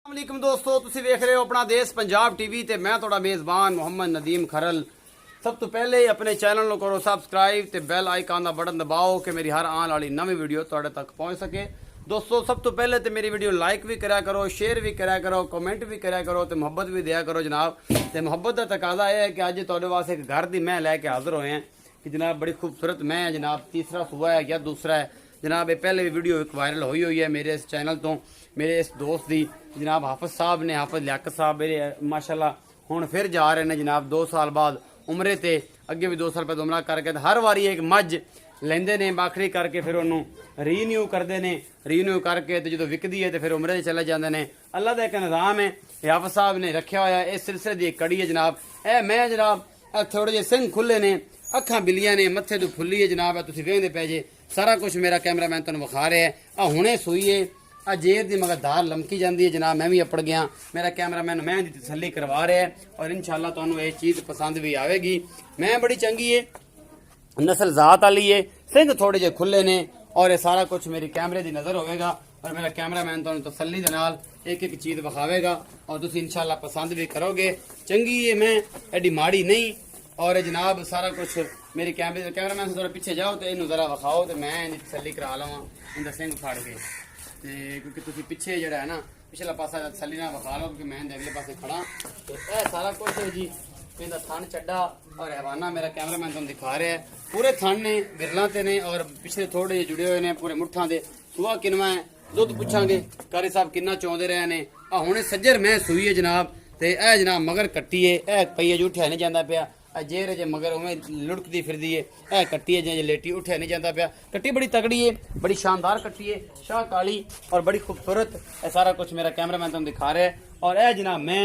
अस्सलामुअलैकुम दोस्तों, तुसी वेख रहे हो अपना देश पंजाब टीवी ते मैं थोड़ा मेज़बान मोहम्मद नदीम खरल। सब तो पहले अपने चैनल को करो सबसक्राइब ते बैल आइकन का बटन दबाओ कि मेरी हर आने वाली नवी वीडियो तुहाडे तक पहुँच सके। दोस्तों सब तो पहले तो मेरी वीडियो लाइक भी करा करो, शेयर भी करा करो, कमेंट भी करा करो तो मुहब्बत भी दिया करो जनाब। तो मुहब्बत का तकाजा यह है कि अज तुहाडे वास्ते एक घर की मैं लैके हाजिर होए हैं कि जनाब बड़ी खूबसूरत मैं है जनाब। तीसरा सूआ है या दूसरा है जनाब। ये पहले भी वीडियो एक वायरल हुई है मेरे इस चैनल तो मेरे इस दोस्त की जनाब हाफिज साहब ने, हाफिज लियाकत साहब मेरे माशाल्लाह हुण फिर जा रहे हैं जनाब 2 साल बाद उमरे ते। अगे भी 2 साल बाद उमरा करके हर वारी एक मझ लेंदे ने बाखड़ी करके फिर उन्होंने रीन्यू करते हैं। रीन्यू करके तो जो विकदी है तो फिर उमरे चले जाते हैं। अल्लाह का एक निज़ाम है, हाफिज साहब ने रखा होया। इस सिलसिले की एक कड़ी है जनाब। ए मैं जनाब थोड़े जे सिंह खुले ने, अखां बिलियां ने, मत्थे तो फुल्ली है जनाब। तुसीं वेखदे पे जे सारा कुछ मेरा कैमरामैन तुहानूं विखा रहा है। आ हुणे सूई है, आ जेर दी मगर धार लमकी जाती है जनाब। मैं भी अपड़ गया, मेरा कैमरामैन मैं दी तसल्ली करवा रहा है और इंशाअल्लाह तुहानूं ये चीज़ पसंद भी आवेगी। मैं बड़ी चंगी है, नस्ल जात वाली है, सिंह थोड़े जे खुले ने और ये सारा कुछ मेरी कैमरे की नज़र होगा और मेरा कैमरामैन तुहानूं तसल्ली दे नाल एक एक चीज़ विखावेगा और तुसीं इंशाअल्लाह पसंद भी करोगे। चंगी है मैं, एडी माड़ी नहीं। और जनाब सारा कुछ मेरी कैमरामैन से थोड़ा पीछे जाओ तो इनू जरा विखाओ तो मैं इनकी तसल्ली करा लवां इनका सिंह फाड़ के। क्योंकि तुसीं पिछे जड़ा है ना पिछला पासा तसल्ली ना विखा लो क्योंकि मैं अगले पासे खड़ा तो यह सारा कुछ है जी। इनका थन चड्डा और हैवाना मेरा कैमरामैन तुम दिखा रहा है। पूरे थन ने बिरलों ते ने और पिछले थोड़े जे जुड़े हुए ने पूरे मुठ्ठां दे। सूआ किनवा है दुध पुछांगे कारी साहब किन्ना चौंदे रहे ने। हुणे सज्जर मैं सूई है जनाब ते ए जनाब मगर कट्टी है ए पई अज उठिया नहीं जाता पिया। जेर जे मगर उमें लुढ़कती फिरदी है ए कट्टी है जे लेटी उठिया नहीं जाता पिया। कट्टी बड़ी तगड़ी है, बड़ी शानदार कट्टी है, शाह काली और बड़ी खूबसूरत। ए सारा कुछ मेरा कैमरामैन तुम दिखा रहा है। और ए जनाब मैं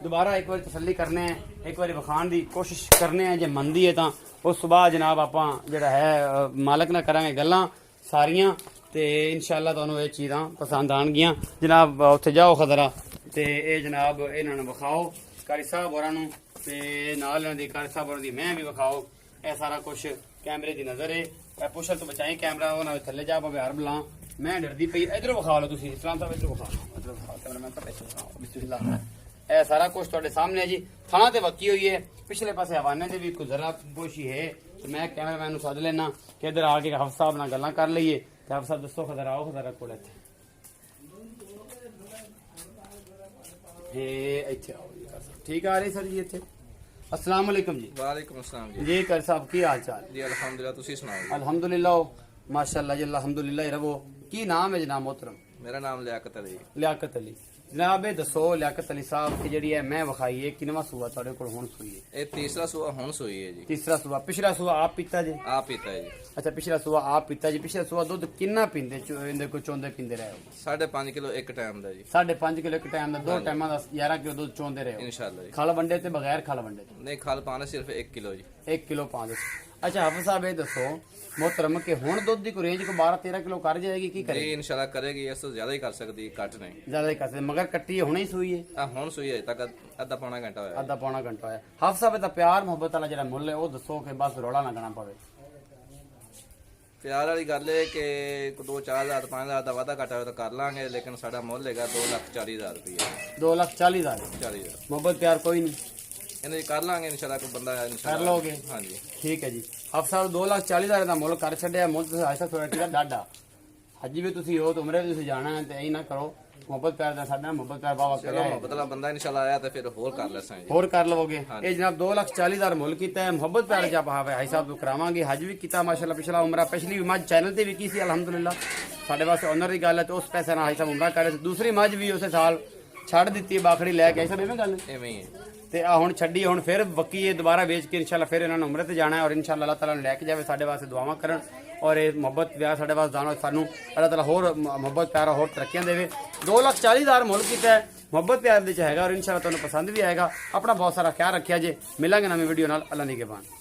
दोबारा एक बार तसल्ली करने हैं, एक बार विखाण की कोशिश करने हैं जे मनदी है तो उस सुबह जनाब आप जड़ा है मालक ना करांगे गल्लां सारियां ते इंशाअल्लाह तुहानूं ये चीज़ां पसंद आउणगियां जनाब। उत्थे जाओ खदरा ते ये जनाब इन्हां नूं विखाओ कारी साहब होरां नूं ते नाल इन्हां दी कारी साहब होरां दी मैं भी विखाओ। ये सारा कुछ कैमरे की नज़र है। पुछल तो बचाई कैमरा वो ना थल्ले जा पवे हर बलां मैं डरदी पई। इधरों विखा लो तुसीं इस्लाम साहब, इधरों विखाओ, इधरों विखाओ कैमरामैन साहब, इधरों विखाओ बिस्मिल्लाह। यह सारा कुछ तुहाडे सामने है जी। थाना ते वक्की हुई है, पिछले पासे हवाने से भी कुछ जरा पोशी है तो मैं कैमरामैन नूं सद लेना कि इधर आके हाफिज साहब नाल गल्लां कर लईए। हाफिज साहब दसो खदर आओ खदर कोल इत्थे इत्थे आओ जी। ठीक आ रही सर जी इत्थे। अस्सलाम वालेकुम जी। वालेकुम अस्सलाम जी। जी कर साहब की हाल चाल जी अल्हम्दुलिल्लाह, तुसी सुनाओ। अल्हम्दुलिल्लाह माशाअल्लाह जी अल्हम्दुलिल्लाह ही रहो। की नाम है जनाब मोहतरम? मेरा नाम लियाकत अली। लियाकत अली जनाब। ये दसो लियाकत अली साहब की जी है मैं विखाई है किनवा सूआ तुहाडे कोल हुण सूई है? ये तीसरा सुआ हुण सोई है जी। तीसरा सूआ। पिछला सूआ आप पीता जी? आप पीता है जी। अच्छा पिछला सूआ आप पीता जी। पिछला सूआ दुध किन्ना पींदे इहदे को चोंदे पींदे रहे हो? 5.5 किलो एक टाइम दा जी। 5.5 किलो एक टाइम का 2 टाइम का 11 किलो दूध चोंदे रहे हो इंशाल्लाह जी। खल वंडे ते बगैर खल वंडे ते? नहीं, खाल पाना सिर्फ 1 किलो जी। 1 किलो 5। अच्छा हाफिज साहब ये दसो मोहतरम के हुण दुध की कोई रेंज को 12-13 किलो कर जाएगी की जी करेगी? इंशाल्लाह करेगी, इससे ज्यादा ही कर सकती है, कट नहीं। ज्यादा ही कर सकते मगर कट्टी हुणे ही सूई है? आ हुण सोई है तक आधा पौना घंटा होया। आधा पौना घंटा होया। हाफिज साहब दा प्यार मुहब्बत वाला जरा मुल है वो दसो कि बस रौला ना गना पवे। प्यार वाली गल है कि 2-4 हज़ार 5 हज़ार का वादा घटा हो तो कर लांगे, लेकिन साडा मुल हैगा 2,40,000 रुपया। 2,40,000 40,000 मुहब्बत प्यार कोई नहीं इन्हें कर लांगे इंशाल्लाह। कोई बंदा कर लोगे? हाँ जी ठीक है जी। हाफिज साहब 2,40,000 का मुल कर छड्या। मुल तुसीं आज तक थोड़ा किया डाडा अजी भी तुसीं हो तो उमरे भी तुसीं जाना है तो यही ना करो। मुहब्बत प्यार दा साडा मुहब्बत प्यार बाबा चलो करे मोहब्बत वाला बंदा इंशाल्लाह आया तो फिर होर कर लेसां जी। होर कर लवोगे। हाँ ये जनाब 2,40,000 मुल किया है। मुहब्बत प्यार जा भाव है भाई साहब तो करावांगे। हज भी किया माशाल्लाह पिछला उमरा पिछली भी मझ चैनल ते भी की सी अल्हम्दुलिल्लाह। साडे वास्ते ऑनर की गल है तो उस पैसे नाल भाई साहब उमरा करे। दूसरी मझ भी उस साल छड़ दी बाखड़ी लैके आई सब इवें गल इवें ही है। ते आ हुण छड्डी हुण फिर बक्की ये दोबारा बेच के इंशाल्लाह फिर इन्होंने उमरे ते जाना है और इंशाल्लाह अल्लाह ताला लैके जावे साडे वास्ते दुआवां करन और ये मुहब्बत प्यार साडे वास्ते जानो सानू अल्लाह ताला होर मुहब्बत प्यार होर तरक्कियां देवे। 2,40,000 मुल कीता है मुहब्बत प्यार दे च हैगा और इंशाल्लाह तुहानू पसंद भी आएगा। अपना बहुत सारा ख्याल रखिया जे। मिलांगे नवी वीडियो नाल। अल्लाह निगहबान।